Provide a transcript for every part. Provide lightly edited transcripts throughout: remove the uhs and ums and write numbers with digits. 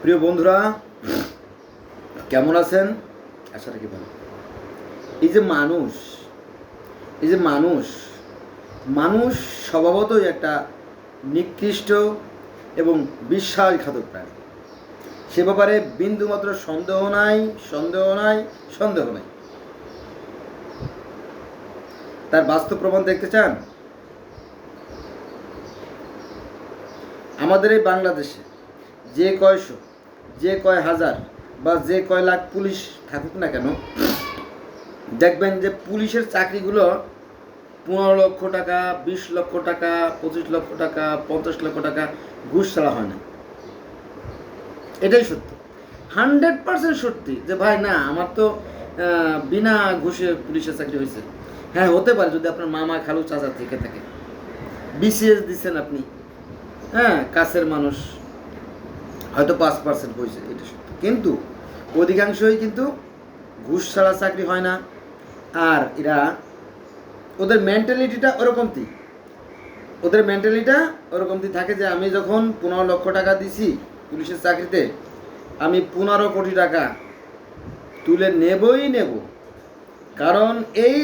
প্রিয় বন্ধুরা, কেমন আছেন? আশা রাখি ভালো। এই যে মানুষ এই যে মানুষ মানুষ স্বভাবতই একটা নিকৃষ্ট এবং বিশ্বাসঘাতক প্রাণী। সে ব্যাপারে বিন্দুমাত্র সন্দেহ নাই, সন্দেহ নাই, সন্দেহ নাই। তার বাস্তব প্রমাণ দেখতে চান? আমাদের এই বাংলাদেশে যে কয়শো, যে কয় হাজার বা যে কয় লাখ পুলিশ থাকুক না কেন, দেখবেন যে পুলিশের চাকরিগুলো 15 লক্ষ টাকা, 20 লক্ষ টাকা, 25 লক্ষ টাকা, 50 লক্ষ টাকা ঘুষ ছাড়া হয় না। এটাই সত্য, 100% সত্যি। যে ভাই না, আমার তো বিনা ঘুষে পুলিশের চাকরি হয়েছে। হ্যাঁ, হতে পারে যদি আপনার মামা খালু চাচা থেকে থাকে, বিসিএস দিচ্ছেন আপনি, হ্যাঁ, কাছের মানুষ, হয়তো 5% হয়েছে, এটা সত্য। কিন্তু অধিকাংশই কিন্তু ঘুষ ছাড়া চাকরি হয় না। আর এরা, ওদের মেন্টালিটিটা ওরকমটি থাকে যে আমি যখন 15 লক্ষ টাকা দিছি পুলিশের চাকরিতে, আমি 15 কোটি টাকা তুলে নেবই নেব। কারণ এই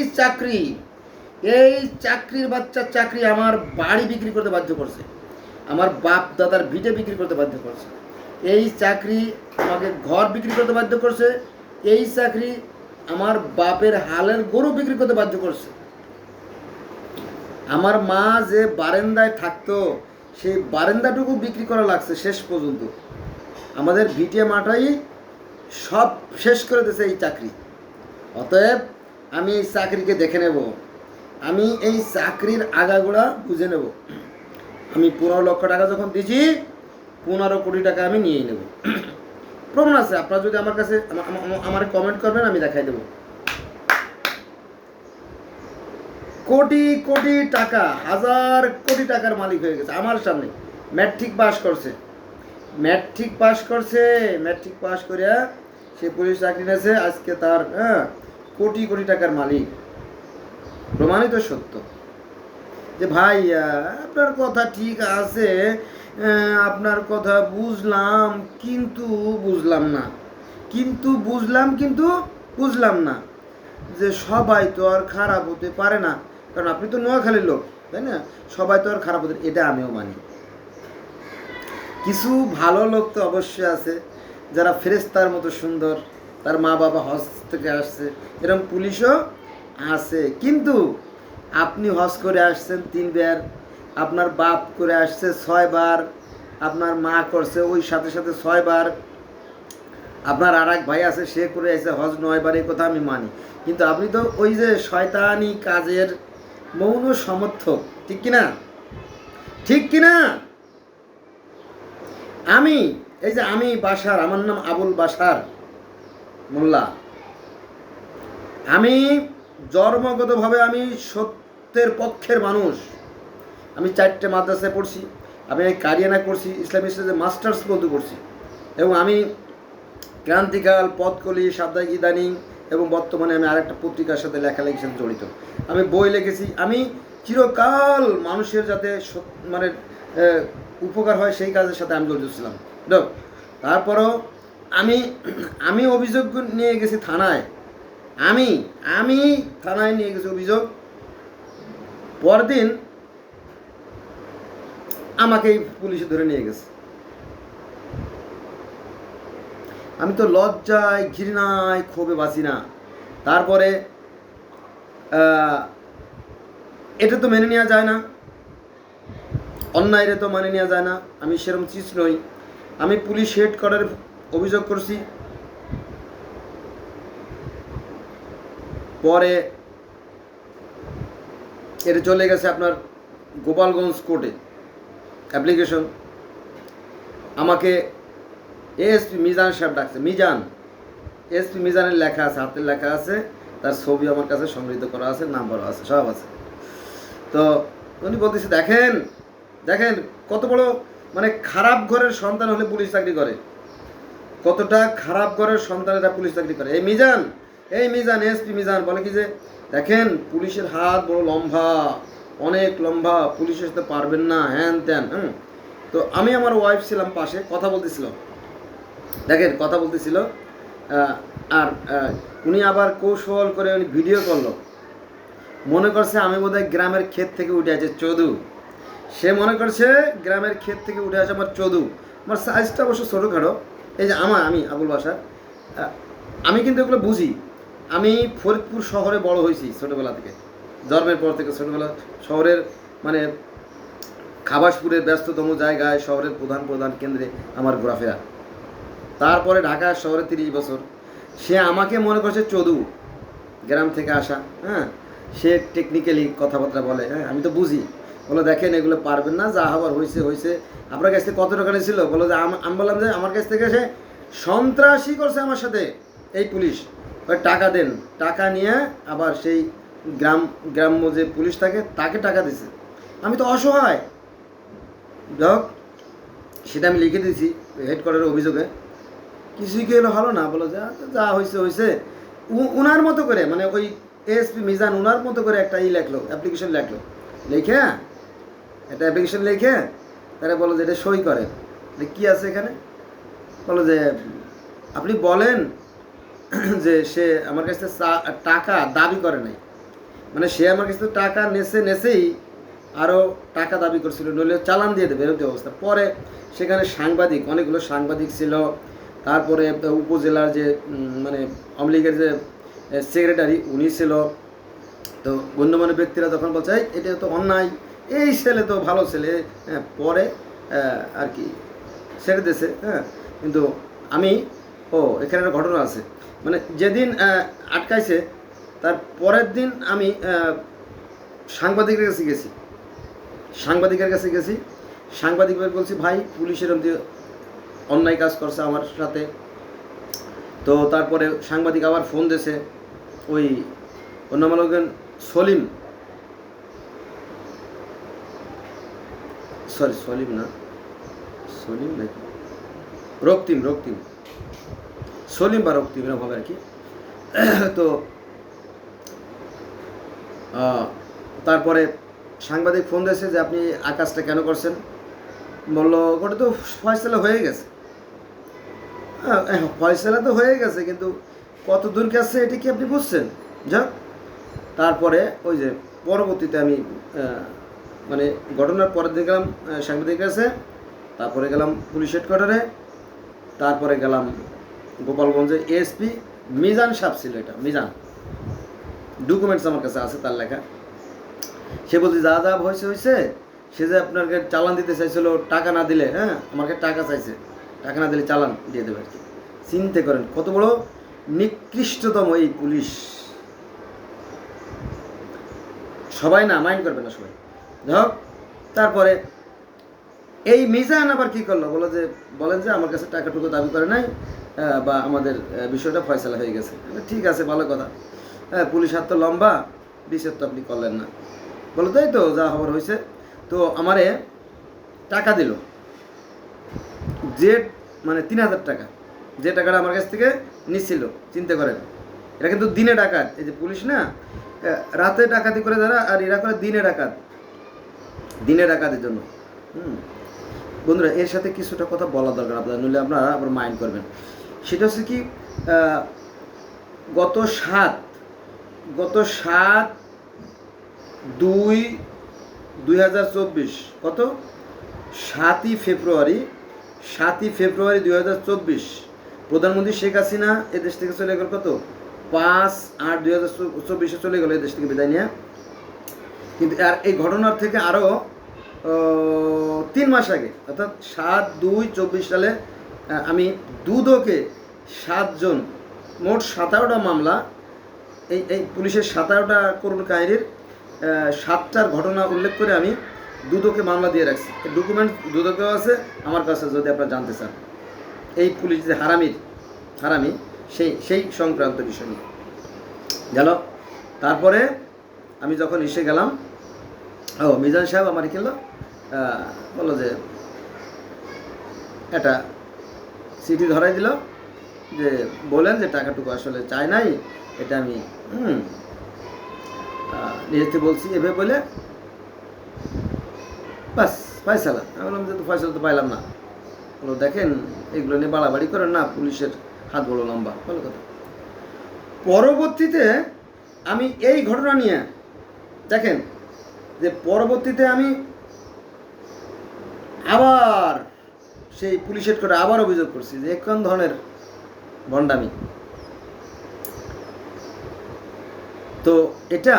চাকরির বাচ্চার চাকরি আমার বাড়ি বিক্রি করতে বাধ্য করছে, আমার বাপ দাদার ভিটে বিক্রি করতে বাধ্য করছে, এই চাকরি আমাকে ঘর বিক্রি করতে বাধ্য করছে, এই চাকরি আমার বাপের হালের গরু বিক্রি করতে বাধ্য করছে। আমার মা যে বারান্দায় থাকতো, সেই বারান্দাটুকু বিক্রি করা লাগছে শেষ পর্যন্ত। আমাদের ভিটে মাটাই সব শেষ করে দিয়েছে এই চাকরি। অতএব আমি এই চাকরিকে দেখে নেব, আমি এই চাকরির আগাগোড়া বুঝে নেব। আমি 15 লক্ষ টাকা যখন দিয়েছি, 15 কোটি টাকা আমি নিয়েই নেব। প্রমাণ আছে, আপনারা যদি আমার কাছে আমার কমেন্ট করবেন, আমি দেখাই দেবো। কোটি কোটি টাকা, হাজার কোটি টাকার মালিক হয়ে গেছে আমার সামনে। ম্যাট্রিক পাস করিয়া সে পুলিশ চাকরি নিয়েছে, আজকে তার কোটি কোটি টাকার মালিক। প্রমাণিত সত্য। যে ভাই, আপনার কথা ঠিক আছে, আপনার কথা বুঝলাম, কিন্তু বুঝলাম না যে সবাই তো আর খারাপ হতে পারে না। কারণ আপনি তো নোয়াখালীর লোক, তাই না? সবাই তো আর খারাপ হতে, এটা আমিও মানি। কিছু ভালো লোক তো অবশ্যই আছে, যারা ফেরেশতার মতো সুন্দর, তার মা বাবা হজ থেকে আসছে, এরকম পুলিশও আছে। কিন্তু আপনি হজ করে আসছেন 3 বার, আপনার বাপ করে আসছে 6 বার, আপনার মা করছে ওই সাথে 6 বার, আপনার আর এক ভাই আছে সে করে আসছে হজ 9 বার। এই কথা আমি মানি। কিন্তু আপনি তো ওই যে শয়তানি কাজের মৌন সমর্থক, ঠিক কিনা? আমি বাশার, আমার নাম আবুল বাশার মোল্লা। আমি জন্মগতভাবে আমি সত্যের পক্ষের মানুষ। আমি 4টে মাদ্রাসায় পড়ছি, আমি কারিয়ানা করছি, ইসলামী স্টেজে মাস্টার্স পর্যন্ত করছি, এবং আমি ক্রান্তিকাল, পথকলি, সাপ্তাহিক ইদানিং এবং বর্তমানে আমি আরেকটা পত্রিকার সাথে লেখালেখির সাথে জড়িত। আমি বই লিখেছি। আমি চিরকাল মানুষের যাতে মানে উপকার হয় সেই কাজের সাথে আমি জড়িত ছিলাম। তারপরও আমি অভিযোগ নিয়ে গেছি থানায়। আমি থানায় নিয়ে গেছি অভিযোগ। পরদিন আমাকেই পুলিশে ধরে নিয়ে গেছে। আমি তো লজ্জায়, ঘৃণায়, ক্ষোভে বাঁচি না। তারপরে এটা তো মেনে নেওয়া যায় না, অন্যায়রে তো মেনে নেওয়া যায় না। আমি সেরকম চিজ নই। আমি পুলিশ হেড করার অভিযোগ করছি। পরে এটা চলে গেছে আপনার গোপালগঞ্জ কোর্টে অ্যাপ্লিকেশন। আমাকে এএসপি মিজান সাহেব ডাকছে। এএসপি মিজানের লেখা আছে, হাতের লেখা আছে, তার ছবি আমার কাছে সংগৃহীত করা আছে, নাম্বারও আছে, সব আছে। তো উনি বলতেছে, দেখেন কত বড় মানে খারাপ ঘরের সন্তান হলে পুলিশ চাকরি করে, কতটা খারাপ ঘরের সন্তানেরা পুলিশ চাকরি করে। এই মিজান এসপি মিজান বলে কি যে, দেখেন পুলিশের হাত বড় লম্বা, অনেক লম্বা, পুলিশের সাথে পারবেন না, হ্যান ত্যান। তো আমি, আমার ওয়াইফ ছিলাম পাশে, কথা বলতেছিলাম। দেখেন কথা বলতেছিল, আর উনি আবার কৌশল করে উনি ভিডিও করলো, মনে করছে আমি বোধহয় গ্রামের ক্ষেত থেকে উঠে আছে চদু, সে মনে করছে গ্রামের ক্ষেত থেকে উঠে আছে আমার চদু। আমার সাইজটা অবশ্য ছোটোখাটো, এই যে আমি আবুল বাসার, আমি কিন্তু এগুলো বুঝি। আমি ফরিদপুর শহরে বড় হয়েছি ছোটোবেলা থেকে, জন্মের পর থেকে ছোটোবেলা শহরের মানে খাবাসপুরের ব্যস্ততম জায়গায় শহরের প্রধান প্রধান কেন্দ্রে আমার ঘোরাফেরা। তারপরে ঢাকা শহরে 30 বছর। সে আমাকে মনে করছে চদু, গ্রাম থেকে আসা, হ্যাঁ, সে টেকনিক্যালি কথাবার্তা বলে, হ্যাঁ, আমি তো বুঝি। বলো দেখেন এগুলো পারবেন না, যা হবার হয়েছে হয়েছে। আপনার কাছ থেকে কত টাকা নিয়েছিল? বলো যে আমি বললাম যে আমার কাছ থেকে সে সন্ত্রাসী করছে আমার সাথে এই পুলিশ, ওই টাকা দেন। টাকা নিয়ে আবার সেই গ্রাম্য যে পুলিশ থাকে তাকে টাকা দিছে। আমি তো অসহায়, যাক সেটা আমি লিখে দিয়েছি হেডকোয়ার্টারের অভিযোগে। কিছুই কি হলো হলো না, বলো যা হয়েছে হয়েছে। উনার মতো করে মানে ওই এএসপি মিজান উনার মতো করে একটা লেখলো, অ্যাপ্লিকেশন লেখলো, লিখে একটা অ্যাপ্লিকেশন লিখে তারা বলো যে এটা সই করে। কি আছে এখানে? বলো যে আপনি বলেন যে সে আমার কাছ থেকে টাকা দাবি করে নাই, মানে সে আমার কাছ থেকে টাকা নেছেই আরও টাকা দাবি করছিল, নইলে চালান দিয়ে দেবে এরকম অবস্থা। পরে সেখানে সাংবাদিক, অনেকগুলো সাংবাদিক ছিল, তারপরে উপজেলার যে মানে আওয়ামী লীগের যে সেক্রেটারি উনি ছিল। তো গণ্যমান্য ব্যক্তিরা তখন বলছে এটা তো অন্যায়, এই ছেলে তো ভালো ছেলে, হ্যাঁ, পরে আর কি ছেড়ে দিয়েছে, হ্যাঁ। কিন্তু আমি এখানে একটা ঘটনা আছে, মানে যেদিন আটকাইছে তার পরের দিন আমি সাংবাদিকের কাছে গেছি, সাংবাদিকের বলছি ভাই পুলিশের অন্যায় কাজ করছে আমার সাথে। তো তারপরে সাংবাদিক আবার ফোন দিয়েছে, ওই অন্যমালকেন সলিম নাকি রক্তিম সলিম বা রক্তিম এরকম হবে আর কি। তো তারপরে সাংবাদিক ফোন দিয়েছে যে আপনি আকাশটা কেন করছেন? বললো ওটা তো ফয়সালা হয়ে গেছে। ফয়সালা তো হয়ে গেছে, কিন্তু কত দূর গেছে এটা কি আপনি বুঝছেন? যাক, তারপরে ওই যে পরবর্তীতে আমি মানে ঘটনার পরের দিন গেলাম সাংবাদিকের কাছে, তারপরে গেলাম পুলিশ হেডকোয়ার্টারে, তারপরে গেলাম গোপালগঞ্জে এএসপি মিজান সাহেব ছিল, এটা মিজান, ডকুমেন্টস আমার কাছে আছে তার লেখা। সে বলছে যা হয়েছে, সে যে আপনাকে চালান দিতে চাইছিল টাকা না দিলে, হ্যাঁ, আমাকে টাকা চাইছে, টাকা না দিলে চালান দিয়ে দেবে আর কি। চিন্তা করেন কত বড় নিকৃষ্টতম এই পুলিশ। সবাই না মাইন্ড করবে না সবাই, যাক। তারপরে এই মিজান আবার কি করলো, বলেন যে আমার কাছে টাকাটুকু দাবি করে নাই, বা আমাদের বিষয়টা ফয়সালা হয়ে গেছে। ঠিক আছে, ভালো কথা, হ্যাঁ, পুলিশ হাত তো লম্বা, বিচার তো আপনি করলেন না। বলো তাই তো, যা হবার হয়েছে। তো আমারে টাকা দিল, যে মানে 3000 টাকা, যে টাকাটা আমার কাছ থেকে নিচ্ছিল। চিন্তা করেন, এটা কিন্তু দিনে ডাকাত। এই যে পুলিশ না রাতে ডাকাতি করে যারা, আর এরা করে দিনে ডাকাতির জন্য। বন্ধুরা, এর সাথে কিছুটা কথা বলা দরকার আপনারা, নইলে আপনারা আবার মাইন্ড করবেন। সেটা হচ্ছে কি, গত 7/2/2024 কত 7ই ফেব্রুয়ারি 2024 প্রধানমন্ত্রী শেখ হাসিনা এদেশ থেকে চলে গেল। কত 5/8/2024 চলে গেল এদেশ থেকে বিদায় নিয়ে। কিন্তু আর এই ঘটনার থেকে আরও 3 মাস আগে, অর্থাৎ 7/2/24 সালে আমি দুদকে 7 জন, মোট 17টা মামলা, এই পুলিশের 17টা করুণ কাহিনীর 7টার ঘটনা উল্লেখ করে আমি দুদকে মামলা দিয়ে রাখছি। ডকুমেন্ট দুদকেও আছে আমার কাছে, যদি আপনারা জানতে চান এই পুলিশ যে হারামি সেই সংক্রান্ত বিষয় নিয়ে গেল। তারপরে আমি যখন এসে গেলাম, মিজান সাহেব আমার খেলো, বললো যে একটা চিঠি ধরাই দিল, যে বলেন যে টাকাটুকু আসলে চাই নাই, এটা আমি নিজেতে বলছি, এভাবে বলে বাস ফয়সালা। আমি বললাম যে তো ফয়সালা তো পাইলাম না। বলো দেখেন এগুলো নিয়ে বাড়াবাড়ি করেন না, পুলিশের হাত বড় লম্বা, ভালো কথা। পরবর্তীতে আমি এই ঘটনা নিয়ে দেখেন যে পরবর্তীতে আমি আবার সেই পুলিশের করে আবার অভিযোগ করছি যে কোন ধরনের ভণ্ডামি। তো এটা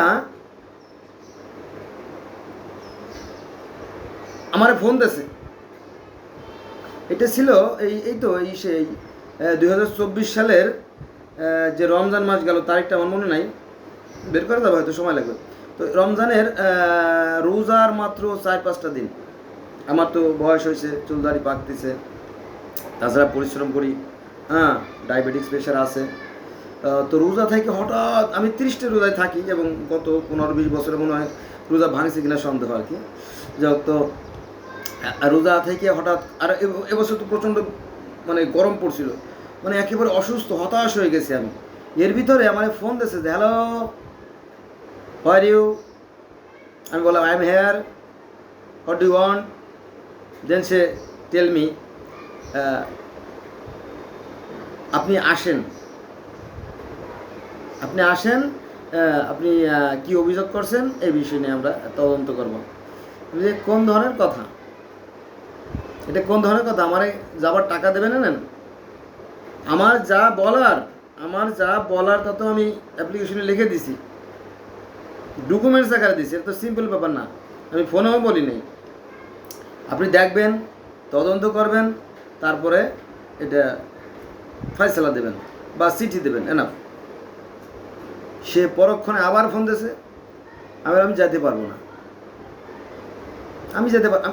আমার ফোন দিয়েছে, এটা ছিল এই সেই 2024 সালের যে রমজান মাস গেল, তারিখটা আমার মনে নাই, বের করে দেবো, হয়তো সময় লাগবে। তো রমজানের রোজার মাত্র 4-5টা দিন, আমার তো বয়স হয়েছে, চুলদারি পাকতেছে, তাছাড়া পরিশ্রম করি, হ্যাঁ ডায়াবেটিস প্রেশার আছে। তো রোজা থেকে হঠাৎ আমি 30টা রোজায় থাকি, এবং গত 15-20 বছরে মনে হয় রোজা ভাঙছে কিনা সন্দেহ আর কি। যাক, তো রোজা থেকে হঠাৎ, আর এবছর তো প্রচণ্ড মানে গরম পড়ছিল, মানে একেবারে অসুস্থ হতাশ হয়ে গেছি আমি। এর ভিতরে আমার ফোন দিয়েছে যে হ্যালো হোয়ার ইউ, আমি বললাম I am here, what do you want, then সে টেল মি আপনি আসেন, আপনি আসেন, আপনি কি অভিযোগ করছেন এই বিষয় নিয়ে আমরা তদন্ত করব। যে কোন ধরনের কথা, এটা কোন ধরনের কথা, আমারে যাবার টাকা দেবেন নেন, আমার যা বলার তা তো আমি অ্যাপ্লিকেশনে লিখে দিছি, ডকুমেন্টস আকারে দিছি, এটা তো সিম্পল ব্যাপার না, আমি ফোনেও বলি নেই। আপনি দেখবেন, তদন্ত করবেন, তারপরে এটা ফয়সালা দেবেন বা চিঠি দেবেন, এনাফ। সে পরক্ষণে আবার ফোন দিয়েছে, আমি যেতে পারবো না,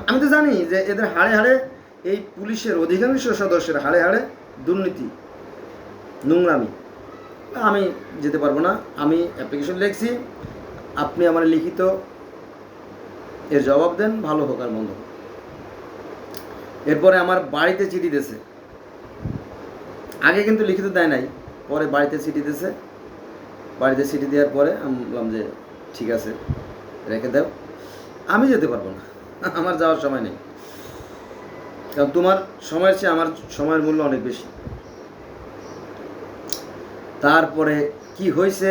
আমি তো জানি যে এদের হাড়ে হাড়ে, এই পুলিশের অধিকাংশ সদস্যের হাড়ে হাড়ে দুর্নীতি, নোংরামি, আমি যেতে পারবো না। আমি অ্যাপ্লিকেশন লিখছি, আপনি আমার লিখিত এর জবাব দেন, ভালো হোক আর মন্দ হোক। এরপরে আমার বাড়িতে চিঠি দিয়েছে, আগে কিন্তু লিখিত দেয় নাই, পরে বাড়িতে চিঠি দিয়েছে। বাড়িতে চিঠি দেওয়ার পরে আমি বললাম যে ঠিক আছে রেখে দাও, আমি যেতে পারবো না, আমার যাওয়ার সময় নেই, কারণ তোমার সময়ের চেয়ে আমার সময়ের মূল্য অনেক বেশি। তারপরে কি হয়েছে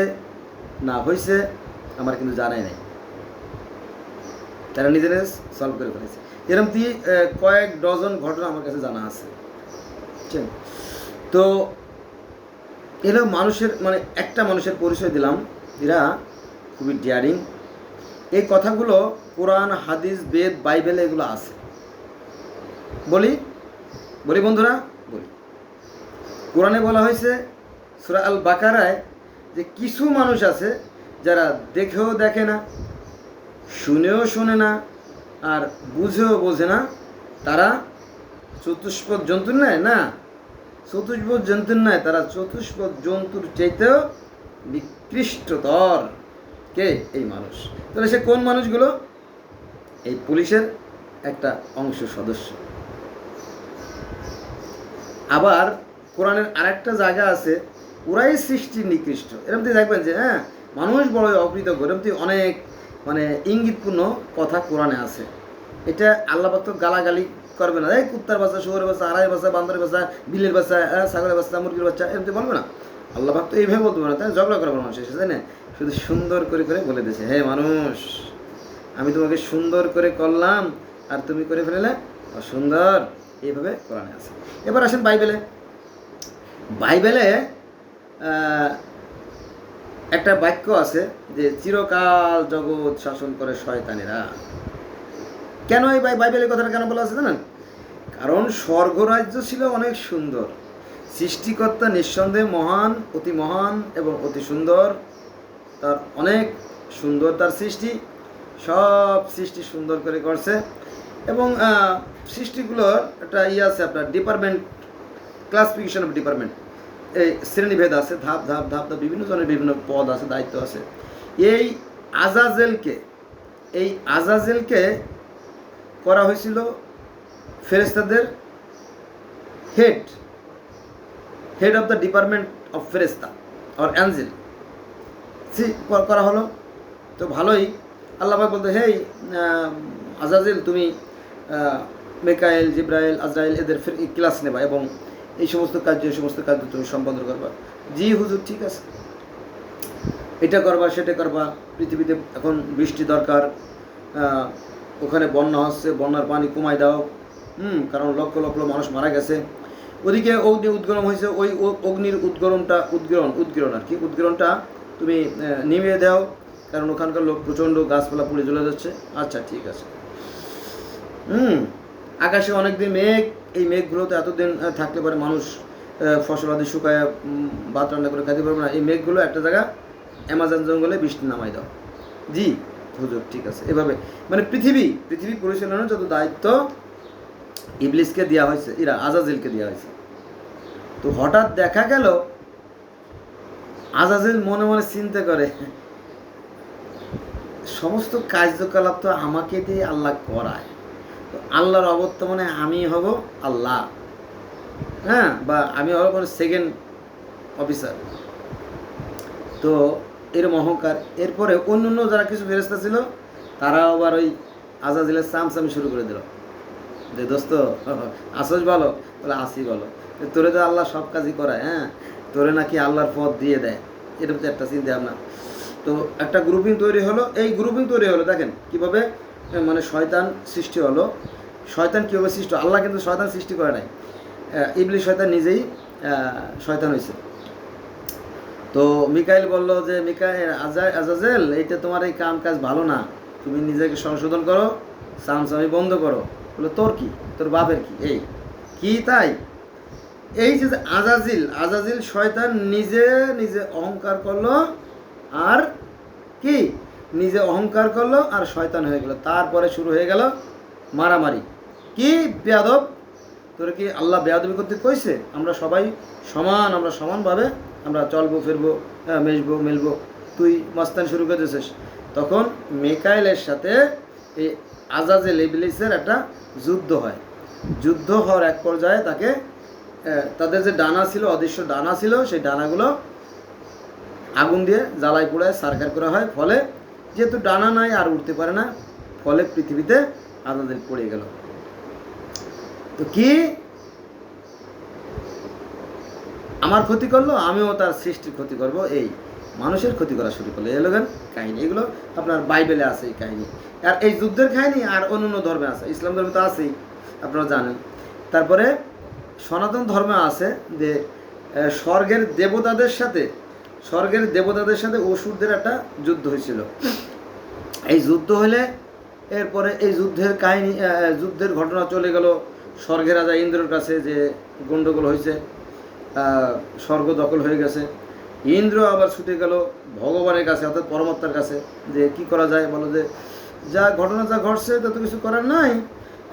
না হয়েছে আমার কিন্তু জানাই নাই, তারা নিজেরা সলভ করে ফেলেছে। এরকম কয়েক ডজন ঘটনা আমার কাছে জানা আছে। তো এরা মানুষের মানে একটা মানুষের পরিচয় দিলাম, এরা খুবই ডেয়ারিং। এই কথাগুলো কোরআন, হাদিস, বেদ, বাইবেলে এগুলো আছে। বলি বন্ধুরা, বলি। কোরআনে বলা হয়েছে সূরা আল বাকারায় যে কিছু মানুষ আছে যারা দেখেও দেখে না, শুনেও শোনে না, আর বুঝেও বোঝে না, তারা চতুষ্পদ জন্তুর ন্যায় না, চতুষ্পদ জন্তুর নয়, তারা চতুষ্পদ জন্তুর চাইতেও নিকৃষ্টতর। কে? এই মানুষ। তাহলে সে কোন মানুষগুলো? এই পুলিশের একটা অংশ সদস্য। আবার কোরআনের আরেকটা জায়গা আছে, ওরাই সৃষ্টির নিকৃষ্ট। এরকম দেখবেন যে হ্যাঁ মানুষ বড় অকৃতজ্ঞ, এরকম অনেক মানে ইঙ্গিতপূর্ণ কথা কোরআনে আছে। এটা আল্লাহ পাক তো গালাগালি করবে না, এই কুত্তার বাচ্চা, শুয়োরের বাচ্চা, আড়াই বাচ্চা, বান্দরের বাচ্চা, বিলের বাচ্চা, ছাগলের বাচ্চা, মুরগির বাচ্চা, এরকম বলবে না। আল্লাহ পাক তো এইভাবে বলতে পারে না, তাই ঝগড়া করার মানুষ এসে, তাই না? শুধু সুন্দর করে করে বলে দিয়েছে, হে মানুষ আমি তোমাকে সুন্দর করে করলাম আর তুমি করে ফেলে অসুন্দর। এইভাবে কোরআনে আছে। এবার আসেন বাইবেলে। বাইবেলে একটা বাক্য আছে যে চিরকাল জগৎ শাসন করে শয়তানেরা। কেন এই বাইবেলের কথাটা কেন বলা আছে জানেন? কারণ স্বর্গরাজ্য ছিল অনেক সুন্দর, সৃষ্টিকর্তা নিঃসন্দেহে মহান, অতি মহান এবং অতি সুন্দর, তার অনেক সুন্দর তার সৃষ্টি, সব সৃষ্টি সুন্দর করে করছে। এবং সৃষ্টিগুলোর একটা আছে আপনার ডিপার্টমেন্ট, ক্লাসিফিকেশন অফ ডিপার্টমেন্ট, এই শ্রেণীভেদ আছে, ধাপ ধাপ ধাপ ধাপ, বিভিন্ন জনের বিভিন্ন পদ আছে, দায়িত্ব আছে। এই আজাজেলকে করা হয়েছিল ফেরেশতাদের head of the department of ফেরেশতা অর অ্যাঞ্জেল করা হলো। তো ভালোই, আল্লাহ পাক বলতে, হেই আজাজেল, তুমি মিকাইল, জিব্রাইল, আজরাইল এদের ফের ক্লাস নেবা এবং এই সমস্ত কাজ তুমি সম্পাদন করবা। জি হুজুর, ঠিক আছে, এটা করবা সেটা করবা, পৃথিবীতে এখন বৃষ্টি দরকার, ওখানে বন্যা হচ্ছে, বন্যার পানি কমাই দাও, কারণ লক্ষ লক্ষ মানুষ মারা গেছে। ওদিকে অগ্নি উদ্গরণ হয়েছে, ওই অগ্নির উদ্গীরণ আর কি, উদ্গীরণটা তুমি নিভিয়ে দাও, কারণ ওখানকার লোক প্রচণ্ড গাছপালা পুড়ে জ্বলে যাচ্ছে। আচ্ছা ঠিক আছে। আকাশে অনেকদিন মেঘ, এই মেঘগুলোতে এতদিন থাকলে পরে মানুষ ফসল আদি শুকায় ভাত রান্না করে খাইতে পারবে না, এই মেঘগুলো একটা জায়গা অ্যামাজন জঙ্গলে বৃষ্টি নামাই দাও। জি হুজুর, ঠিক আছে। এভাবে মানে পৃথিবী পরিচালনার যত দায়িত্ব ইবলিসকে দেওয়া হয়েছে, আজাজিলকে দেওয়া হয়েছে। তো হঠাৎ দেখা গেল আজাজিল মনে মনে চিন্তা করে, সমস্ত কার্যকলাপ তো আমাকে দিয়ে আল্লাহ করায়, তো আল্লাহর অবর্তমানে আমি হব আল্লাহ, হ্যাঁ, বা আমি হব কোনো সেকেন্ড অফিসার। তো এরম অহংকার। এরপরে অন্য যারা কিছু ফেরেশতা ছিল তারাও আবার ওই আজাজিলের চামচামি শুরু করে দিল, যে দোস্ত আসোস ভালো, বলে আসি ভালো, তোরে তো আল্লাহ সব কাজই করায়, হ্যাঁ, তোরে নাকি আল্লাহর পথ দিয়ে দেয়, এরকম তো একটা চিন্তা ভাবনা। তো একটা গ্রুপিং তৈরি হলো, এই গ্রুপিং তৈরি হলো দেখেন কীভাবে, মানে শয়তান সৃষ্টি হলো। শয়তান কীভাবে সৃষ্টি, আল্লাহ কিন্তু শয়তান সৃষ্টি করে নাই, ইবলিস শয়তান নিজেই শয়তান হয়েছে। তো মিকাইল বলল যে আজাজেল, এইটা তোমার এই কাজ ভালো না, তুমি নিজেকে সংশোধন করো, চামচামি বন্ধ করো। বলে তোর কি, তোর বাপের কি, এই কি তাই? এই যে আজাজিল শয়তান নিজে অহংকার করলো, আর কি নিজে অহংকার করলো আর শয়তান হয়ে গেল। তারপরে শুরু হয়ে গেল মারামারি। কি বেয়াদব, তোর কি আল্লাহ বেয়াদবি করতে কইছে? আমরা সবাই সমান, আমরা সমানভাবে আমরা চলবো ফিরবো, মেশবো মেলবো, তুই মাস্তান শুরু করে দিয়েছিস। তখন মিকাইলের সাথে এই আজাজিল ইবলিসের একটা যুদ্ধ হয়। যুদ্ধ হওয়ার এক পর্যায়ে তাকে তাদের যে ডানা ছিল, অদৃশ্য ডানা ছিল, সেই ডানাগুলো আগুন দিয়ে জ্বালাই পোড়ায় সারকার করা হয়। ফলে যেহেতু ডানা নাই আর উঠতে পারে না, ফলে পৃথিবীতে আজাজিল পড়ে গেল। তো কি আমার ক্ষতি করলো, আমিও তার সৃষ্টির ক্ষতি করব, এই মানুষের ক্ষতি করা শুরু করলো। এই লোকের কাহিনী, এগুলো আপনার বাইবেলে আছে এই কাহিনী। আর এই যুদ্ধের কাহিনী আর অন্য ধর্মে আছে, ইসলাম ধর্মে তো আছেই, আপনারা জানেন। তারপরে সনাতন ধর্মে আছে যে স্বর্গের দেবতাদের সাথে অসুরদের একটা যুদ্ধ হয়েছিল। এই যুদ্ধ হলে এরপরে এই যুদ্ধের ঘটনা চলে গেল স্বর্গের রাজা ইন্দ্রের কাছে, যে গণ্ডগোল হয়েছে, স্বর্গ দখল হয়ে গেছে। ইন্দ্র আবার ছুটে গেল ভগবানের কাছে, অর্থাৎ পরমাত্মার কাছে, যে কি করা যায়, বলো যে যা ঘটছে তা তো কিছু করার নাই,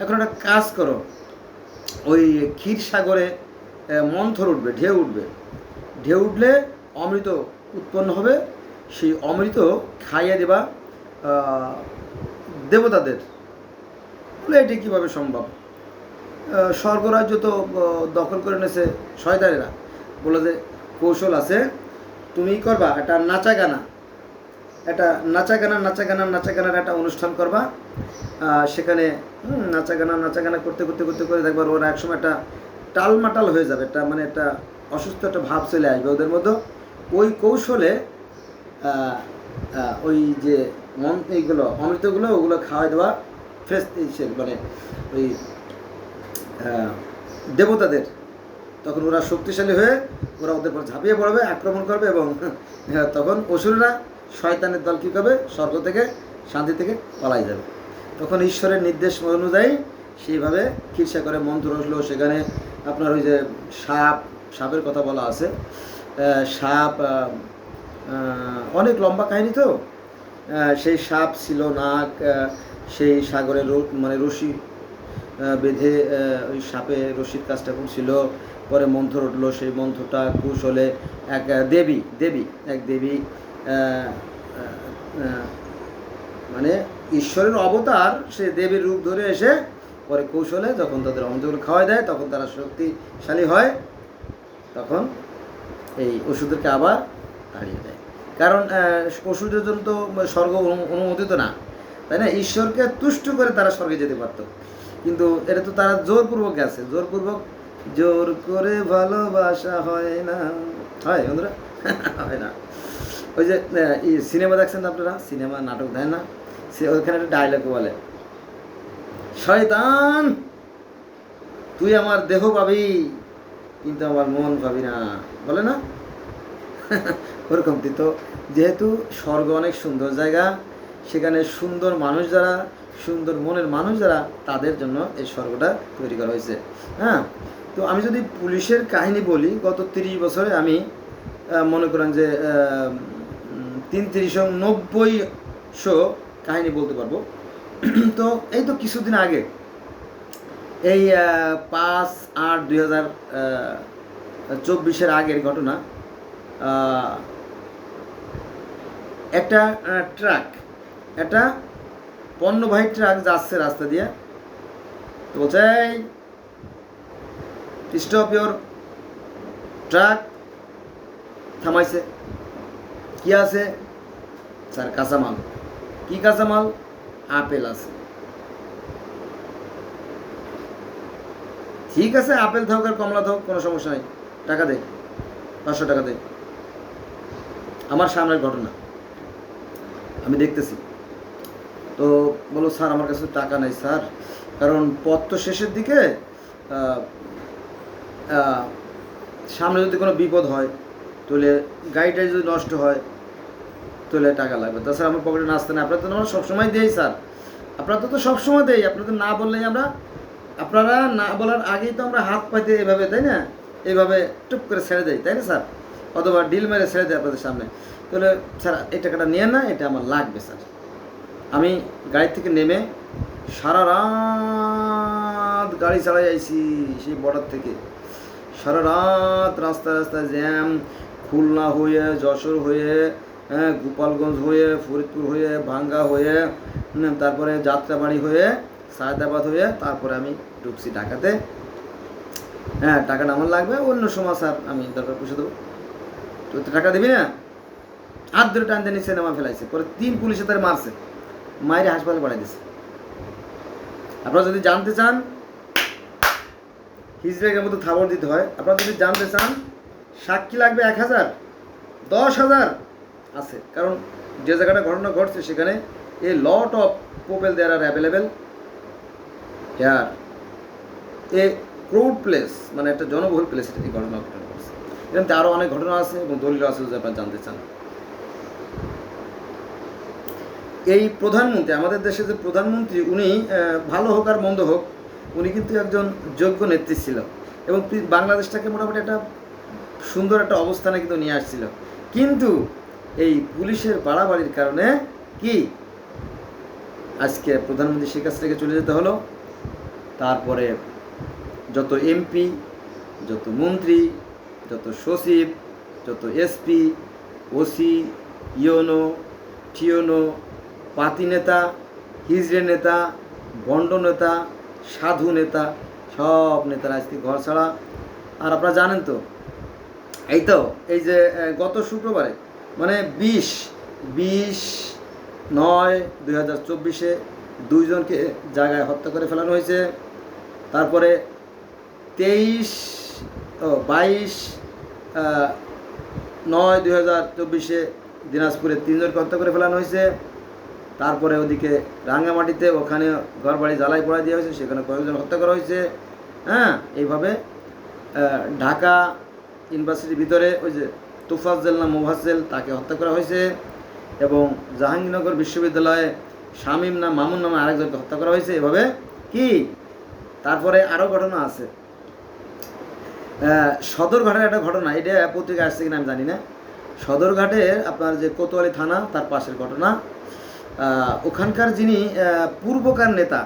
এখন একটা কাজ করো, ওই ক্ষীর সাগরে মন্থর উঠবে, ঢেউ উঠলে অমৃত উৎপন্ন হবে, সেই অমৃত খাইয়ে দেবা দেবতাদের। বলে এটি কীভাবে সম্ভব? স্বর্গরাজ্য তো দখল করে নিয়েছে শয়তানেরা। বলে যে কৌশল আছে, তুমি করবা একটা নাচাগানার একটা অনুষ্ঠান করবা, সেখানে নাচাগানা করতে দেখবার ওরা একসময় একটা টালমাটাল হয়ে যাবে, একটা মানে একটা অসুস্থ একটা ভাব চলে আসবে ওদের মধ্যে। ওই কৌশলে ওই যে অমৃতগুলো ওগুলো খাওয়াই দেওয়া ফ্রেশ, মানে ওই দেবতাদের। তখন ওরা শক্তিশালী হয়ে ওরা ওদের পর ঝাঁপিয়ে পড়বে, আক্রমণ করবে, এবং তখন অসুররা শয়তানের দল কী করবে, স্বর্গ থেকে শান্তি থেকে পালাই যাবে। তখন ঈশ্বরের নির্দেশ অনুযায়ী সেইভাবে খিরসা করে মন্ত্র হলো। সেখানে আপনার ওই যে সাপের কথা বলা আছে, সাপ অনেক লম্বা কাহিনী তো, সেই সাপ ছিল নাগ, সেই সাগরে মানে রশি বেঁধে ওই সাপে রশির কাজটা করছিল। পরে মন্ত্র উঠলো, সেই মন্ত্রটা কৌশলে এক দেবী মানে ঈশ্বরের অবতার, সে দেবীর রূপ ধরে এসে পরে কৌশলে যখন তাদের অমৃতগুলো খাওয়াই দেয়, তখন তারা শক্তিশালী হয়, তখন এই ওষুধকে আবার তাড়িয়ে দেয়। কারণ ওষুধের জন্য তো স্বর্গ অনুমোদিত না, তাই না? ঈশ্বরকে তুষ্ট করে তারা স্বর্গে যেতে পারত, কিন্তু এটা তো তারা জোরপূর্বক গেছে, জোরপূর্বক জোর করে ভালোবাসা হয় না, হয় বন্ধুরা? হয় না। ওই যে সিনেমা দেখছেন না আপনারা, সিনেমা নাটক দেয় না, সে ওইখানে একটা ডায়লগ বলে, শয়তান তুই আমার দেহ পাবি কিন্তু আমার মন পাবি না, বলে না? ওরকম। তো যেহেতু স্বর্গ অনেক সুন্দর জায়গা, সেখানে সুন্দর মানুষ যারা, সুন্দর মনের মানুষ যারা, তাদের জন্য এই স্বর্গটা তৈরি করা হয়েছে। হ্যাঁ, তো আমি যদি পুলিশের কাহিনী বলি, গত 30 বছরে আমি মনে করেন যে 390 কাহিনী বলতে পারবো। তো এই তো কিছুদিন আগে, এই 5/8/2024 আগের ঘটনা, একটা ট্রাক, একটা পণ্যবাহী ট্রাক যাচ্ছে রাস্তা দিয়ে, তো বলছে স্টপ ইয়োর ট্রাক, থামাইছে। কি আছে স্যার? কাঁচামাল। কি কাঁচামাল? আপেল আছে। ঠিক আছে, আপেল থাক আর কমলা থাক, কোনো সমস্যা নেই, টাকা দে, 500 টাকা দে। আমার সামনের ঘটনা, আমি দেখতেছি। তো বলো স্যার আমার কাছে টাকা নাই স্যার, কারণ পথ তো শেষের দিকে, সামনে যদি কোনো বিপদ হয়, তাহলে গাড়িটা যদি নষ্ট হয়, তাহলে টাকা লাগবে। তাছাড়া আমার পকেটে নাচতে না, আপনার তো আমরা সবসময় দেই স্যার, আপনার তো সবসময় দেই, আপনার তো না বললেই আমরা, আপনারা না বলার আগেই তো আমরা হাত পাইতে এভাবে, তাই না, এইভাবে টুপ করে ছেড়ে দেয়, তাই না স্যার? অথবা ডিল মেরে ছেড়ে দেয় আপনাদের সামনে। তাহলে স্যার এই টাকাটা নিয়ে না, এটা আমার লাগবে স্যার। আমি গাড়ি থেকে নেমে সারা রাত গাড়ি চালাই আইছি, সেই বর্ডার থেকে সারা রাত রাস্তায় রাস্তায় জ্যাম, খুলনা হয়ে, যশোর হয়ে, হ্যাঁ, গোপালগঞ্জ হয়ে, ফরিদপুর হয়ে, ভাঙ্গা হয়ে, তারপরে যাত্রাবাড়ি হয়ে, সায়দাবাদ হয়ে, তারপরে আমি ঢুকছি ঢাকাতে। হ্যাঁ, টাকাটা আমার লাগবে, অন্য সময় স্যার আমি দরকার পয়সা দেবো। তো টাকা দিবি না? হাত ধরে টানতে নিচে নামা ফেলাইছে, পরে 3 পুলিশে তার মারছে, মায়ের হাসপাতালে পাঠিয়ে দিছে। আপনারা যদি জানতে চান, হিজড়ের মতো থাবর দিতে হয়। আপনারা যদি জানতে চান সাক্ষী লাগবে 1000, 10,000 আছে, কারণ যে জায়গাটা ঘটনা ঘটছে সেখানে a lot of people there are available here, a crowd place, মানে একটা জনবহুল প্লেস, এই ঘটনা ঘটছে। এরকম আরও অনেক ঘটনা আছে এবং দলিল আছে যদি আপনারা জানতে চান। এই প্রধানমন্ত্রী, আমাদের দেশে যে প্রধানমন্ত্রী, উনি ভালো হোক আর মন্দ হোক, উনি কিন্তু একজন যোগ্য নেত্রী ছিল এবং বাংলাদেশটাকে মোটামুটি একটা সুন্দর একটা অবস্থানে কিন্তু নিয়ে আসছিল। কিন্তু এই পুলিশের বাড়াবাড়ির কারণে কি আজকে প্রধানমন্ত্রী শেখ হাসিনা থেকে চলে যেতে হলো। তারপরে যত এমপি, যত মন্ত্রী, যত সচিব, যত এসপি, ওসি, ইওনো, টিওনো, পাতি নেতা, হিজড়ে নেতা, বন্ড নেতা, সাধু নেতা, সব নেতারা আজকে ঘর ছাড়া। আর আপনারা জানেন তো, এই যে গত শুক্রবারে, মানে 20/9/2024 2জনকে জায়গায় হত্যা করে ফেলানো হয়েছে। তারপরে 22/9/2024 দিনাজপুরে 3জনকে হত্যা করে ফেলানো হয়েছে। তারপরে ওদিকে রাঙ্গামাটিতে, ওখানে ঘর বাড়ি জ্বালাই পড়াই দেওয়া হয়েছে, সেখানে কয়েকজন হত্যা করা হয়েছে। হ্যাঁ, এইভাবে ঢাকা ইউনিভার্সিটির ভিতরে ওই যে তোফাজ্জেল না মোফাজ্জেল, তাকে হত্যা করা হয়েছে। এবং জাহাঙ্গীরনগর বিশ্ববিদ্যালয়ে শামীম না মামুন নামে আরেকজনকে হত্যা করা হয়েছে। এভাবে কি, তারপরে আরও ঘটনা আছে। সদরঘাটের একটা ঘটনা, এটা পত্রিকা আসছে কিনা আমি জানি না। সদরঘাটের আপনার যে কোতোয়ালি থানা, তার পাশের ঘটনা। ওখানকার যিনি পূর্বকার নেতা,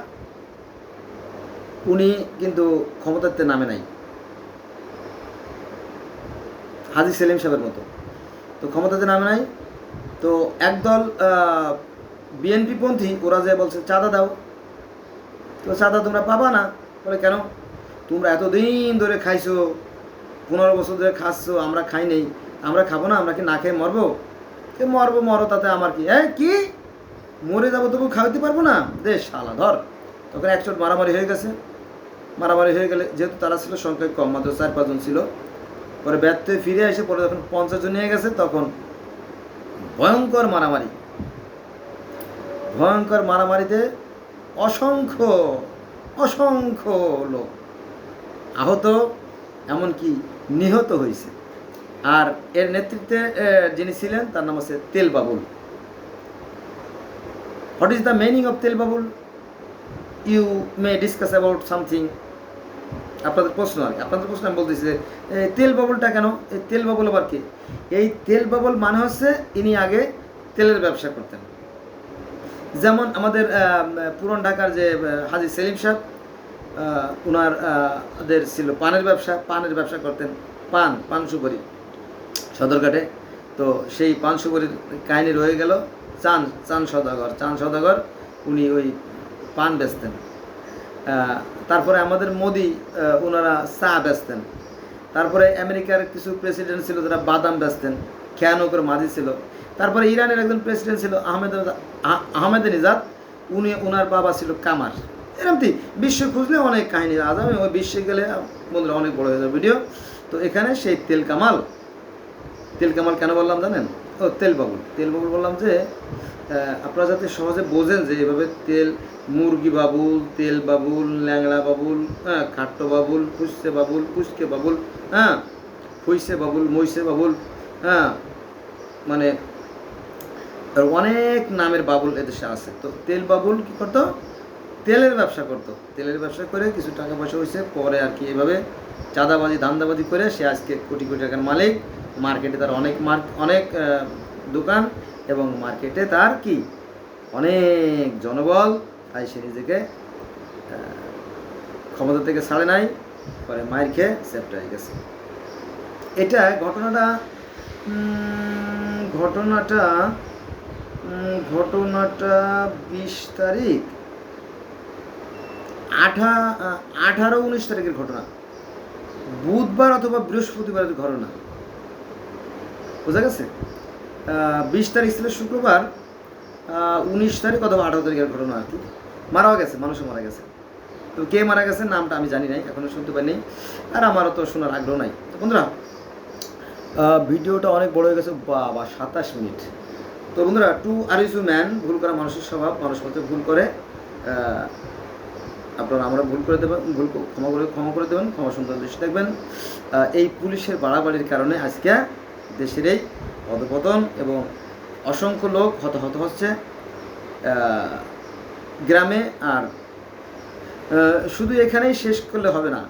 উনি কিন্তু ক্ষমতাতে নামে নাই, হাজী সেলিম সাহেবের মতো। তো ক্ষমতাতে নামে নাই, তো একদল বিএনপিপন্থী, ওরা যে বলছে চাঁদা দাও, তো চাঁদা তোমরা পাবা না। বলে কেন? তোমরা এতদিন ধরে খাইছো, 15 বছর ধরে খাচ্ছ, আমরা খাই নেই, আমরা খাবো না? আমরা কি না খেয়ে মরবো? কে মরবো, মরো, তাতে আমার কি? কি মরে যাবো তবু খাওয়াতে পারবো না? দেশ শালা ধর, তখন একচোট মারামারি হয়ে গেছে। মারামারি হয়ে গেলে যেহেতু তারা ছিল সংখ্যায় কম, মাত্র 4-5 জন ছিল, পরে ব্যর্থ হয়ে ফিরে এসে পরে যখন 50 জন নিয়ে গেছে তখন ভয়ঙ্কর মারামারি, ভয়ঙ্কর মারামারিতে অসংখ্য অসংখ্য লোক আহত, এমনকি নিহত হয়েছে। আর এর নেতৃত্বে যিনি ছিলেন তার নাম হচ্ছে তেল বাবুল। What is the meaning of তেল বাবুল? You may discuss about something. আপনাদের প্রশ্ন আর কি, আপনাদের প্রশ্ন আমি বলতেছি যে তেল বাবুলটা কেন? এই তেল বাবুল আবার কি? এই তেল বাবুল মানে হচ্ছে ইনি আগে তেলের ব্যবসা করতেন। যেমন আমাদের পুরান ঢাকার যে হাজী সেলিম সাহেব, ওনাদের ছিল পানের ব্যবসা, পানের ব্যবসা করতেন, পান সুপারি সদরঘাটে। তো সেই পান সুপারির কাহিনী রয়ে গেল চান সদাগর, উনি ওই পান বেচতেন। তারপরে আমাদের মোদি, ওনারা চা বেচতেন। তারপরে আমেরিকার কিছু প্রেসিডেন্ট ছিল যারা বাদাম বেচতেন, খেয়ানকের মাঝি ছিল। তারপরে ইরানের একজন প্রেসিডেন্ট ছিল আহমেদিনেজাদ, ওনার বাবা ছিল কামার। এরকমই বিশ্ব খুঁজলে অনেক কাহিনী আজ, আমি ওই বিশ্বে গেলে বন্ধুরা অনেক বড় হয়ে যাবে ভিডিও। তো এখানে সেই তেল কামাল কেন বললাম জানেন? ও তেল বাবুল বললাম যে আপনারা যাতে সহজে বোঝেন যে এভাবে তেল, মুরগি বাবুল, তেল বাবুল, ল্যাংড়া বাবুল, হ্যাঁ, খাট্টো বাবুল, ফুসছে বাবুল, ফুসকে বাবুল, হ্যাঁ, ফুইসে বাবুল, মইসে বাবুল, হ্যাঁ, মানে অনেক নামের বাবুল এদেশে আছে। তো তেল বাবুল কী করতো? তেলের ব্যবসা করতো। তেলের ব্যবসা করে কিছু টাকা পয়সা হয়েছে, পরে আর কি এভাবে চাঁদাবাজি ধান্দাবাজি করে সে আজকে কোটি কোটি টাকার মালিক। মার্কেটে তার অনেক দোকান এবং মার্কেটে তার কি অনেক জনবল, তাই সে নিজেকে ক্ষমতা থেকে ছাড়ে নাই, পরে মায়ের খেয়ে সেপ্ট হয়ে গেছে। এটা ঘটনাটা 20 তারিখ 18-19 তারিখের ঘটনা, বুধবার অথবা বৃহস্পতিবারের ঘটনা, বোঝা গেছে? 20 তারিখ ছিল শুক্রবার, 19 তারিখ অথবা 18 তারিখের ঘটনা আর কি। মারাও গেছে, মানুষও মারা গেছে। তো কে মারা গেছে নামটা আমি জানি নাই, এখনও শুনতে পারিনি, আর আমারও তো শোনার আগ্রহ নাই। তো বন্ধুরা ভিডিওটা অনেক বড় হয়ে গেছে, বা 27 মিনিট। তো বন্ধুরা, টু আর ইজ ম্যান, ভুল করা মানুষের স্বভাব, মানুষ মধ্যে ভুল করে। আপনারা আমরা ভুল করে দেবেন, ক্ষমা করে দেবেন, ক্ষমা সুন্দর দৃষ্টি দেখবেন। এই পুলিশের বাড়াবাড়ির কারণে আজকে দেশের এই অধপতন এবং অসংখ্য লোক হতাহত হচ্ছে গ্রামে। আর শুধু এখানেই শেষ করলে হবে না,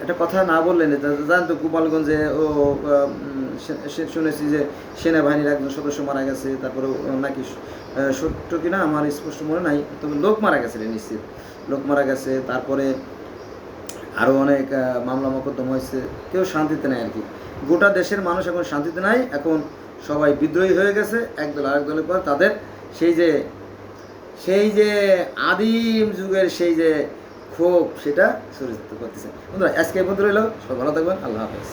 একটা কথা না বললেন জানেন তো, গোপালগঞ্জে শুনেছি যে সেনাবাহিনীর একজন সদস্য মারা গেছে, তারপরে নাকি সত্য কিনা আমার স্পষ্ট মনে নাই, তবে লোক মারা গেছে, নিশ্চিত লোক মারা গেছে। তারপরে আরও অনেক মামলা মোকদ্দমা হয়েছে, কেউ শান্তিতে নেই আর কি। গোটা দেশের মানুষ এখন শান্তিতে নাই, এখন সবাই বিদ্রোহী হয়ে গেছে একদল আরেক দলের পর। তাদের সেই যে আদিম যুগের সেই যে ক্ষোভ, সেটা সুরক্ষিত করতেছে। বন্ধুরা আজকে এই পর্যন্ত রইল, সবাই ভালো থাকবেন, আল্লাহ হাফেজ।